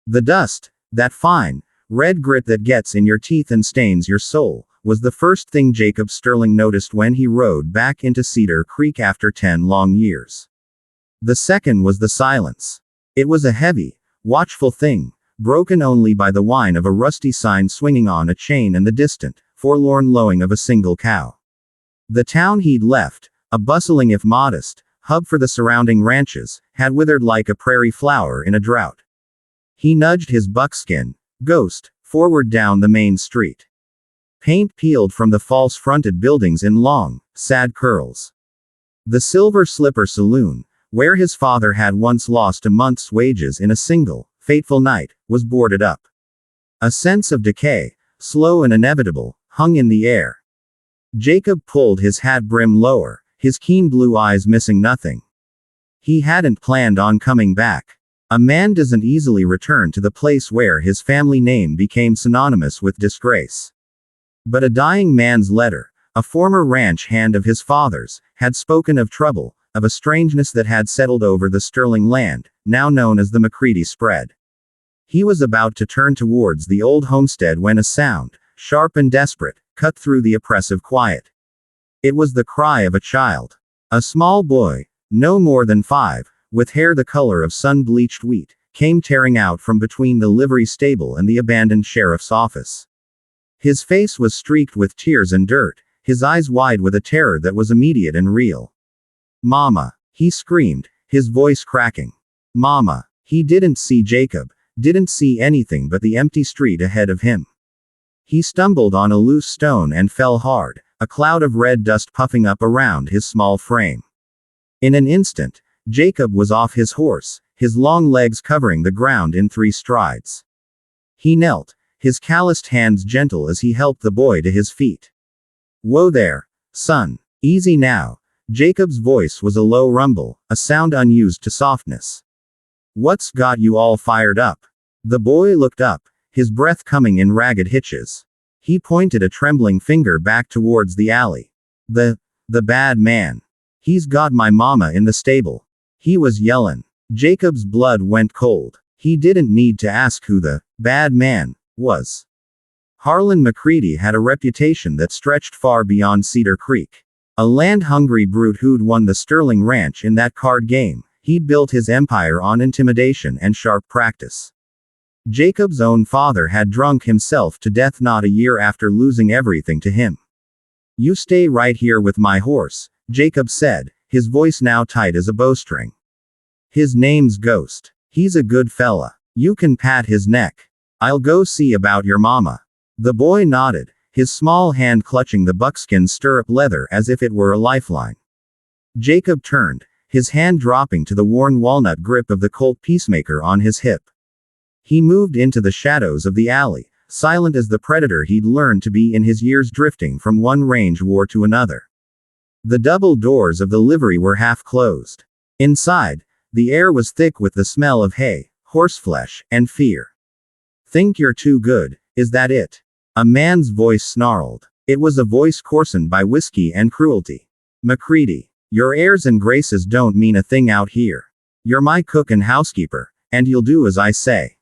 The dust, that fine, red grit that gets in your teeth and stains your soul, was the first thing Jacob Sterling noticed when he rode back into Cedar Creek after 10 long years. The second was the silence. It was a heavy, watchful thing, broken only by the whine of a rusty sign swinging on a chain and the distant, forlorn lowing of a single cow. The town he'd left, a bustling if modest hub for the surrounding ranches, had withered like a prairie flower in a drought. He nudged his buckskin ghost forward down the main street. Paint peeled from the false-fronted buildings in long, sad curls. The Silver Slipper Saloon, where his father had once lost a month's wages in a single, fateful night, was boarded up. A sense of decay, slow and inevitable, hung in the air. Jacob pulled his hat brim lower, his keen blue eyes missing nothing. He hadn't planned on coming back. A man doesn't easily return to the place where his family name became synonymous with disgrace. But a dying man's letter, a former ranch hand of his father's, had spoken of trouble, of a strangeness that had settled over the Sterling land, now known as the McCready spread. He was about to turn towards the old homestead when a sound, sharp and desperate, cut through the oppressive quiet. It was the cry of a child. A small boy, no more than 5, with hair the color of sun-bleached wheat, came tearing out from between the livery stable and the abandoned sheriff's office. His face was streaked with tears and dirt, his eyes wide with a terror that was immediate and real. "Mama!" he screamed, his voice cracking. "Mama!" He didn't see Jacob, didn't see anything but the empty street ahead of him. He stumbled on a loose stone and fell hard, a cloud of red dust puffing up around his small frame. In an instant, Jacob was off his horse, his long legs covering the ground in 3 strides. He knelt, his calloused hands gentle as he helped the boy to his feet. "Whoa there, son. Easy now." Jacob's voice was a low rumble, a sound unused to softness. "What's got you all fired up?" The boy looked up, his breath coming in ragged hitches. He pointed a trembling finger back towards the alley. The bad man. He's got my mama in the stable." He was yellin'. Jacob's blood went cold. He didn't need to ask who the bad man was. Harlan McCready had a reputation that stretched far beyond Cedar Creek. A land-hungry brute who'd won the Sterling Ranch in that card game. He'd built his empire on intimidation and sharp practice. Jacob's own father had drunk himself to death not a year after losing everything to him. "You stay right here with my horse," Jacob said, his voice now tight as a bowstring. "His name's Ghost. He's a good fella. You can pat his neck. I'll go see about your mama." The boy nodded, his small hand clutching the buckskin stirrup leather as if it were a lifeline. Jacob turned, his hand dropping to the worn walnut grip of the Colt Peacemaker on his hip. He moved into the shadows of the alley, silent as the predator he'd learned to be in his years drifting from one range war to another. The double doors of the livery were half closed. Inside, the air was thick with the smell of hay, horseflesh, and fear. "Think you're too good, is that it?" A man's voice snarled. It was a voice coarsened by whiskey and cruelty. "McCready, your airs and graces don't mean a thing out here. You're my cook and housekeeper, and you'll do as I say."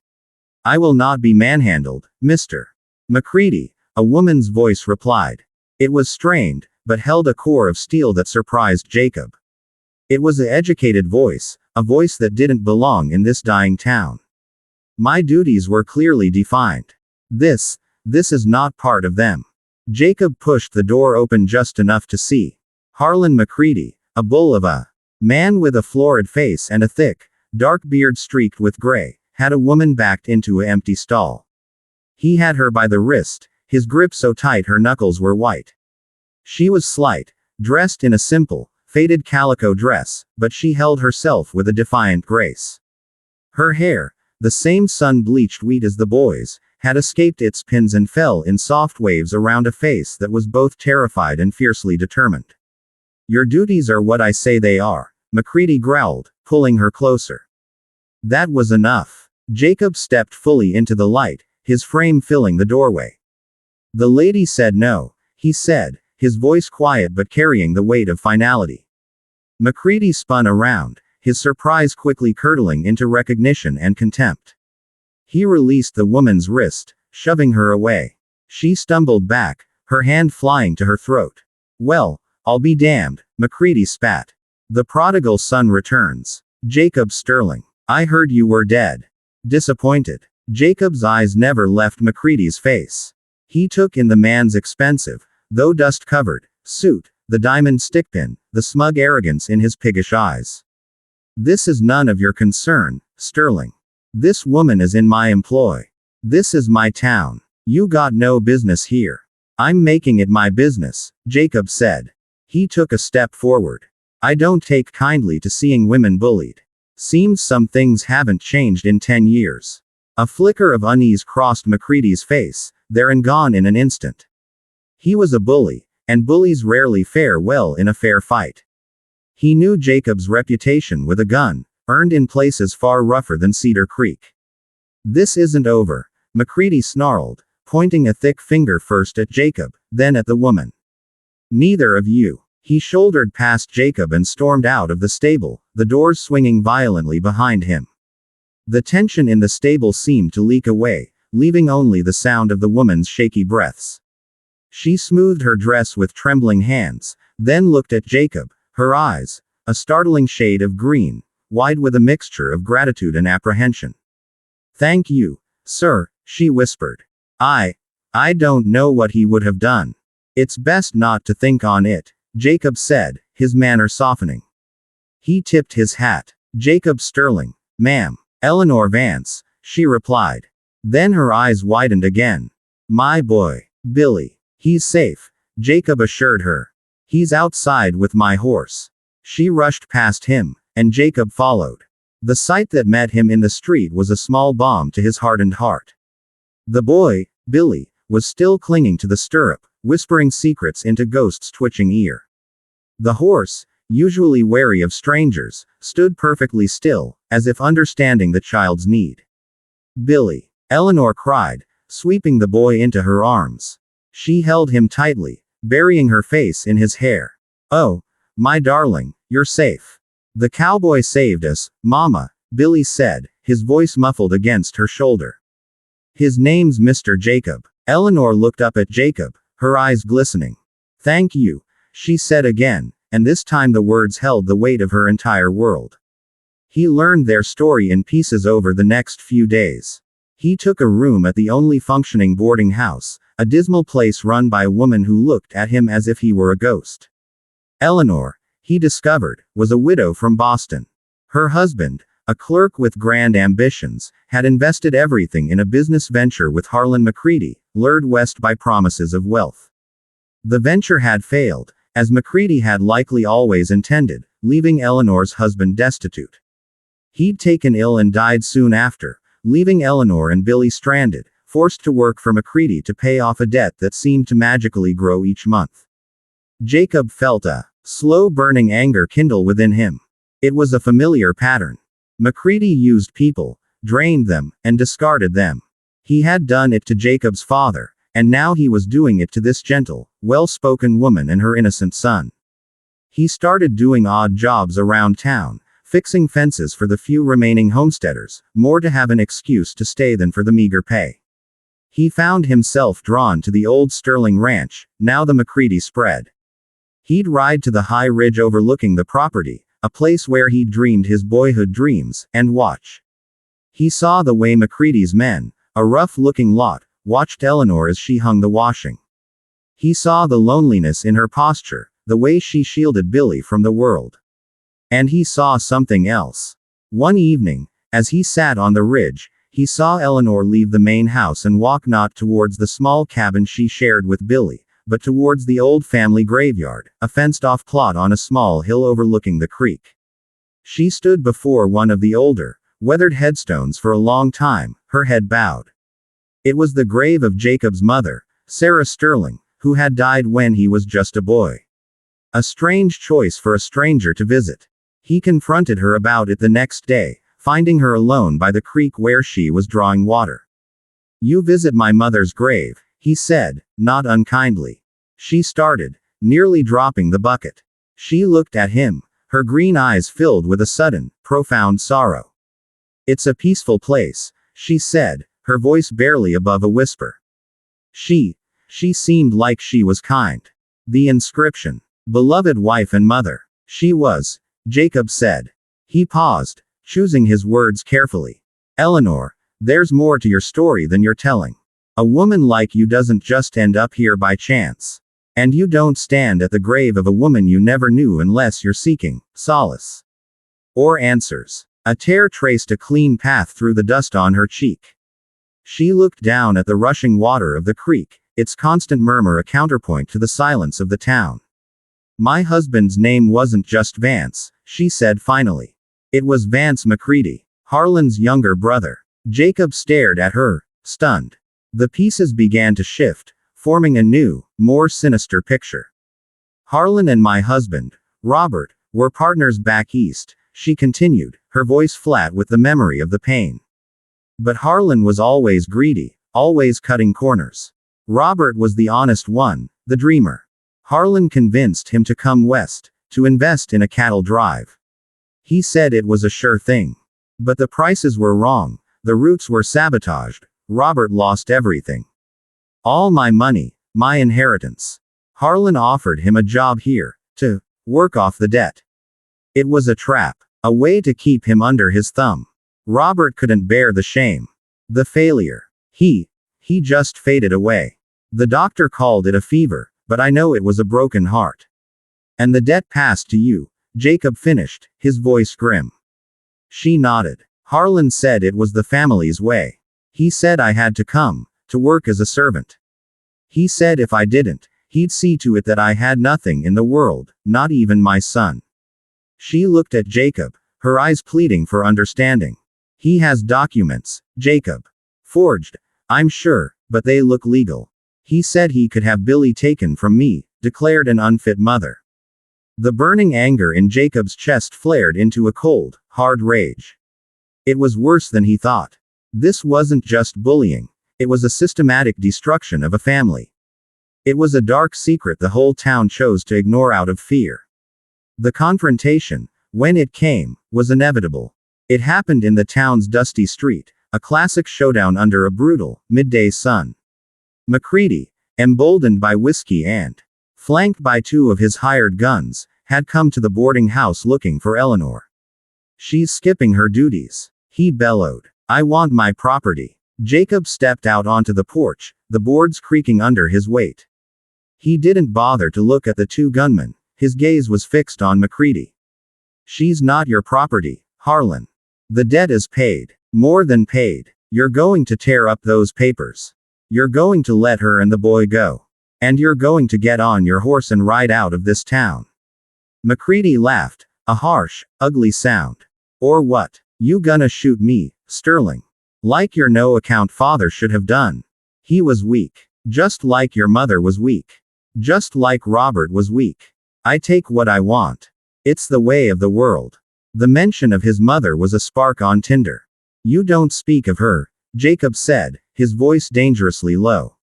"I will not be manhandled, Mr. McCready," a woman's voice replied. It was strained, but held a core of steel that surprised Jacob. It was an educated voice, a voice that didn't belong in this dying town. "My duties were clearly defined. This is not part of them." Jacob pushed the door open just enough to see Harlan McCready, a bull of a man with a florid face and a thick, dark beard streaked with gray, had a woman backed into an empty stall. He had her by the wrist, his grip so tight her knuckles were white. She was slight, dressed in a simple, faded calico dress, but she held herself with a defiant grace. Her hair, the same sun-bleached wheat as the boy's, had escaped its pins and fell in soft waves around a face that was both terrified and fiercely determined. "Your duties are what I say they are," McCready growled, pulling her closer. That was enough. Jacob stepped fully into the light, his frame filling the doorway. "The lady said no," he said, his voice quiet but carrying the weight of finality. McCready spun around, his surprise quickly curdling into recognition and contempt. He released the woman's wrist, shoving her away. She stumbled back, her hand flying to her throat. Well, I'll be damned, McCready spat. The prodigal son returns. Jacob Sterling. I heard you were dead. Disappointed. Jacob's eyes never left McCready's face. He took in the man's expensive, though dust-covered, suit, the diamond stickpin, the smug arrogance in his piggish eyes. This is none of your concern, Sterling. This woman is in my employ. This is my town. You got no business here. I'm making it my business, Jacob said. He took a step forward. I don't take kindly to seeing women bullied. Seems some things haven't changed in 10 years. A flicker of unease crossed McCready's face, there and gone in an instant. He was a bully, and bullies rarely fare well in a fair fight. He knew Jacob's reputation with a gun, earned in places far rougher than Cedar Creek. This isn't over, McCready snarled, pointing a thick finger first at Jacob, then at the woman. Neither of you. He shouldered past Jacob and stormed out of the stable, the doors swinging violently behind him. The tension in the stable seemed to leak away, leaving only the sound of the woman's shaky breaths. She smoothed her dress with trembling hands, then looked at Jacob, her eyes, a startling shade of green, wide with a mixture of gratitude and apprehension. Thank you, sir, she whispered. I don't know what he would have done. It's best not to think on it, Jacob said, his manner softening. He tipped his hat. Jacob Sterling, ma'am. Eleanor Vance, she replied. Then her eyes widened again. My boy, Billy. He's safe, Jacob assured her. He's outside with my horse. She rushed past him, and Jacob followed. The sight that met him in the street was a small balm to his hardened heart. The boy, Billy, was still clinging to the stirrup, whispering secrets into Ghost's twitching ear. The horse, usually wary of strangers, stood perfectly still, as if understanding the child's need. Billy, Eleanor cried, sweeping the boy into her arms. She held him tightly, burying her face in his hair. Oh, my darling, you're safe. The cowboy saved us, Mama, Billy said, his voice muffled against her shoulder. His name's Mr. Jacob. Eleanor looked up at Jacob, her eyes glistening. Thank you, she said again, and this time the words held the weight of her entire world. He learned their story in pieces over the next few days. He took a room at the only functioning boarding house, a dismal place run by a woman who looked at him as if he were a ghost. Eleanor, he discovered, was a widow from Boston. Her husband, a clerk with grand ambitions, had invested everything in a business venture with Harlan McCready, lured west by promises of wealth. The venture had failed, as McCready had likely always intended, leaving Eleanor's husband destitute. He'd taken ill and died soon after, leaving Eleanor and Billy stranded, forced to work for McCready to pay off a debt that seemed to magically grow each month. Jacob felt a slow-burning anger kindle within him. It was a familiar pattern. McCready used people, drained them, and discarded them. He had done it to Jacob's father, and now he was doing it to this gentle, well-spoken woman and her innocent son. He started doing odd jobs around town, fixing fences for the few remaining homesteaders, more to have an excuse to stay than for the meager pay. He found himself drawn to the old Sterling ranch, now the McCready spread. He'd ride to the high ridge overlooking the property, a place where he'd dreamed his boyhood dreams, and watch. He saw the way McCready's men, a rough-looking lot, watched Eleanor as she hung the washing. He saw the loneliness in her posture, the way she shielded Billy from the world. And he saw something else. One evening, as he sat on the ridge, he saw Eleanor leave the main house and walk not towards the small cabin she shared with Billy, but towards the old family graveyard, a fenced-off plot on a small hill overlooking the creek. She stood before one of the older, weathered headstones for a long time, her head bowed. It was the grave of Jacob's mother, Sarah Sterling, who had died when he was just a boy. A strange choice for a stranger to visit. He confronted her about it the next day, finding her alone by the creek where she was drawing water. You visit my mother's grave, he said, not unkindly. She started, nearly dropping the bucket. She looked at him, her green eyes filled with a sudden, profound sorrow. It's a peaceful place, she said, her voice barely above a whisper. She seemed like she was kind. The inscription. Beloved wife and mother. She was, Jacob said. He paused, choosing his words carefully. Eleanor, there's more to your story than you're telling. A woman like you doesn't just end up here by chance. And you don't stand at the grave of a woman you never knew unless you're seeking solace or answers. A tear traced a clean path through the dust on her cheek. She looked down at the rushing water of the creek, its constant murmur a counterpoint to the silence of the town. My husband's name wasn't just Vance, she said finally. It was Vance McCready, Harlan's younger brother. Jacob stared at her, stunned. The pieces began to shift, forming a new, more sinister picture. Harlan and my husband, Robert, were partners back east, she continued, her voice flat with the memory of the pain. But Harlan was always greedy, always cutting corners. Robert was the honest one, the dreamer. Harlan convinced him to come west, to invest in a cattle drive. He said it was a sure thing. But the prices were wrong, the routes were sabotaged, Robert lost everything. All my money, my inheritance. Harlan offered him a job here, to work off the debt. It was a trap, a way to keep him under his thumb. Robert couldn't bear the shame. The failure. He just faded away. The doctor called it a fever, but I know it was a broken heart. And the debt passed to you, Jacob finished, his voice grim. She nodded. Harlan said it was the family's way. He said I had to come, to work as a servant. He said if I didn't, he'd see to it that I had nothing in the world, not even my son. She looked at Jacob, her eyes pleading for understanding. He has documents, Jacob. Forged, I'm sure, but they look legal. He said he could have Billy taken from me, declared an unfit mother. The burning anger in Jacob's chest flared into a cold, hard rage. It was worse than he thought. This wasn't just bullying. It was a systematic destruction of a family. It was a dark secret the whole town chose to ignore out of fear. The confrontation, when it came, was inevitable. It happened in the town's dusty street, a classic showdown under a brutal, midday sun. McCready, emboldened by whiskey and flanked by two of his hired guns, had come to the boarding house looking for Eleanor. She's skipping her duties, he bellowed. I want my property. Jacob stepped out onto the porch, the boards creaking under his weight. He didn't bother to look at the two gunmen, his gaze was fixed on McCready. She's not your property, Harlan. The debt is paid. More than paid. You're going to tear up those papers. You're going to let her and the boy go. And you're going to get on your horse and ride out of this town. McCready laughed, a harsh, ugly sound. Or what? You gonna shoot me, Sterling? Like your no-account father should have done. He was weak. Just like your mother was weak. Just like Robert was weak. I take what I want. It's the way of the world. The mention of his mother was a spark on tinder. You don't speak of her, Jacob said, his voice dangerously low.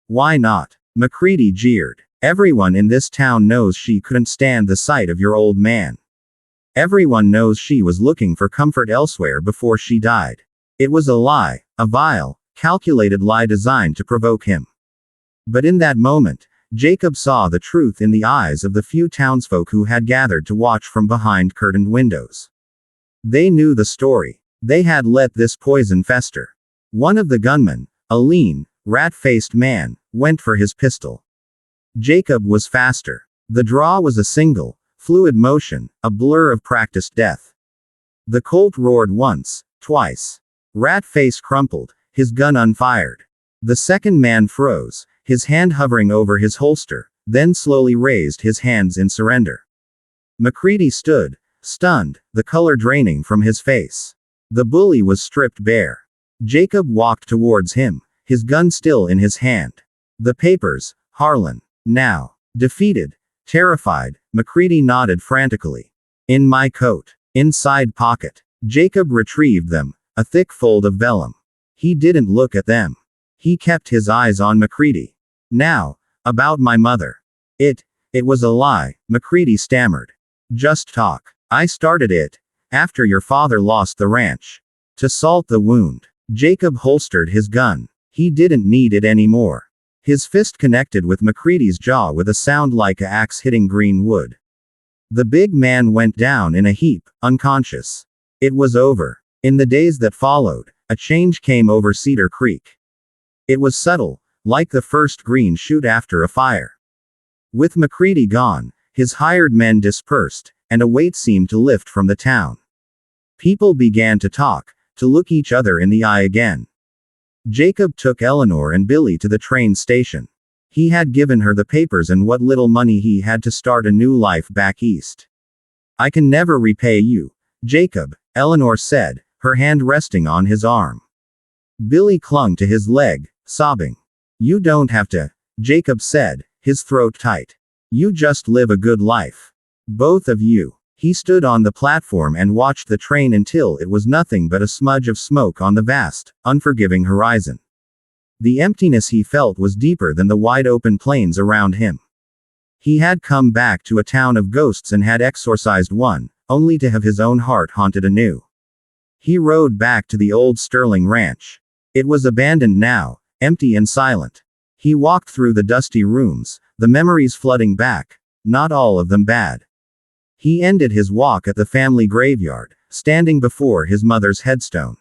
Why not? McCready jeered. Everyone in this town knows she couldn't stand the sight of your old man. Everyone knows she was looking for comfort elsewhere before she died. It was a lie, a vile, calculated lie designed to provoke him. But in that moment, Jacob saw the truth in the eyes of the few townsfolk who had gathered to watch from behind curtained windows. They knew the story. They had let this poison fester. One of the gunmen, a lean, rat-faced man, went for his pistol. Jacob was faster. The draw was a single, fluid motion, a blur of practiced death. The Colt roared once, twice. Rat-face crumpled, his gun unfired. The second man froze, his hand hovering over his holster, then slowly raised his hands in surrender. McCready stood, stunned, the color draining from his face. The bully was stripped bare. Jacob walked towards him, his gun still in his hand. The papers, Harlan. Now. Defeated. Terrified, McCready nodded frantically. In my coat. Inside pocket. Jacob retrieved them, a thick fold of vellum. He didn't look at them. He kept his eyes on McCready. Now, about my mother. It was a lie, McCready stammered. Just talk. I started it, after your father lost the ranch. To salt the wound. Jacob holstered his gun. He didn't need it anymore. His fist connected with McCready's jaw with a sound like an axe hitting green wood. The big man went down in a heap, unconscious. It was over. In the days that followed, a change came over Cedar Creek. It was subtle, like the first green shoot after a fire. With McCready gone, his hired men dispersed, and a weight seemed to lift from the town. People began to talk, to look each other in the eye again. Jacob took Eleanor and Billy to the train station. He had given her the papers and what little money he had to start a new life back east. "I can never repay you, Jacob," Eleanor said, her hand resting on his arm. Billy clung to his leg, sobbing. "You don't have to," Jacob said, his throat tight. "You just live a good life. Both of you." He stood on the platform and watched the train until it was nothing but a smudge of smoke on the vast, unforgiving horizon. The emptiness he felt was deeper than the wide-open plains around him. He had come back to a town of ghosts and had exorcised one, only to have his own heart haunted anew. He rode back to the old Sterling ranch. It was abandoned now, empty and silent. He walked through the dusty rooms, the memories flooding back, not all of them bad. He ended his walk at the family graveyard, standing before his mother's headstone.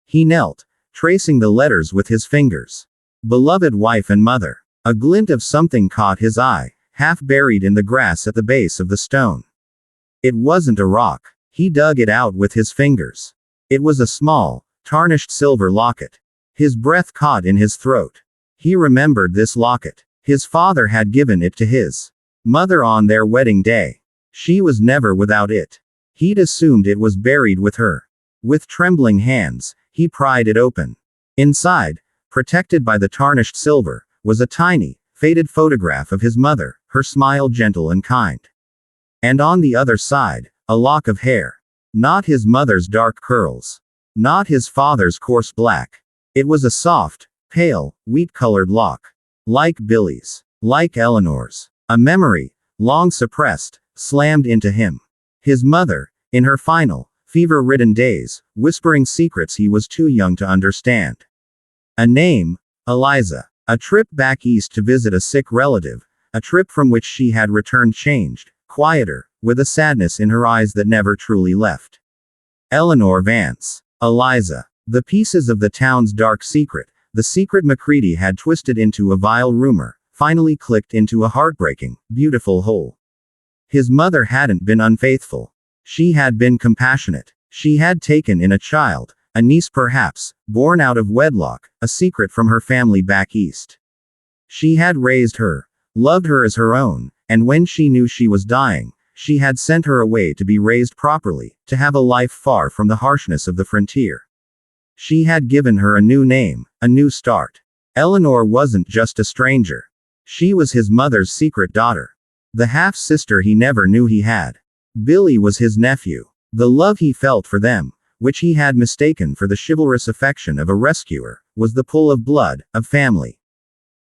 He knelt, tracing the letters with his fingers. Beloved wife and mother. A glint of something caught his eye, half buried in the grass at the base of the stone. It wasn't a rock. He dug it out with his fingers. It was a small, tarnished silver locket. His breath caught in his throat. He remembered this locket. His father had given it to his mother on their wedding day. She was never without it. He'd assumed it was buried with her. With trembling hands, he pried it open. Inside, protected by the tarnished silver, was a tiny, faded photograph of his mother, her smile gentle and kind. And on the other side, a lock of hair. Not his mother's dark curls. Not his father's coarse black. It was a soft, pale, wheat-colored lock. Like Billy's. Like Eleanor's. A memory, long suppressed, slammed into him. His mother, in her final, fever-ridden days, whispering secrets he was too young to understand. A name, Eliza. A trip back east to visit a sick relative, a trip from which she had returned changed, quieter, with a sadness in her eyes that never truly left. Eleanor Vance. Eliza. The pieces of the town's dark secret, the secret McCready had twisted into a vile rumor, finally clicked into a heartbreaking, beautiful whole. His mother hadn't been unfaithful. She had been compassionate. She had taken in a child, a niece perhaps, born out of wedlock, a secret from her family back east. She had raised her, loved her as her own, and when she knew she was dying, she had sent her away to be raised properly, to have a life far from the harshness of the frontier. She had given her a new name, a new start. Eleanor wasn't just a stranger. She was his mother's secret daughter. The half-sister he never knew he had. Billy was his nephew. The love he felt for them, which he had mistaken for the chivalrous affection of a rescuer, was the pull of blood, of family.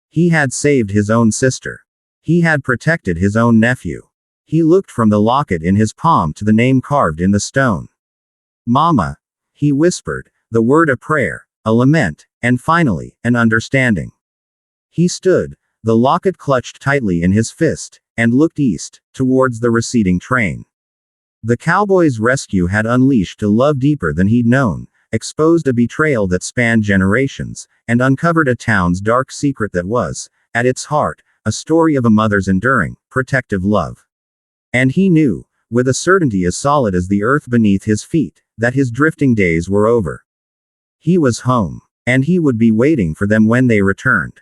He had saved his own sister. He had protected his own nephew. He looked from the locket in his palm to the name carved in the stone. "Mama," he whispered, the word a prayer, a lament, and finally, an understanding. He stood, the locket clutched tightly in his fist, and looked east, towards the receding train. The cowboy's rescue had unleashed a love deeper than he'd known, exposed a betrayal that spanned generations, and uncovered a town's dark secret that was, at its heart, a story of a mother's enduring, protective love. And he knew, with a certainty as solid as the earth beneath his feet, that his drifting days were over. He was home, and he would be waiting for them when they returned.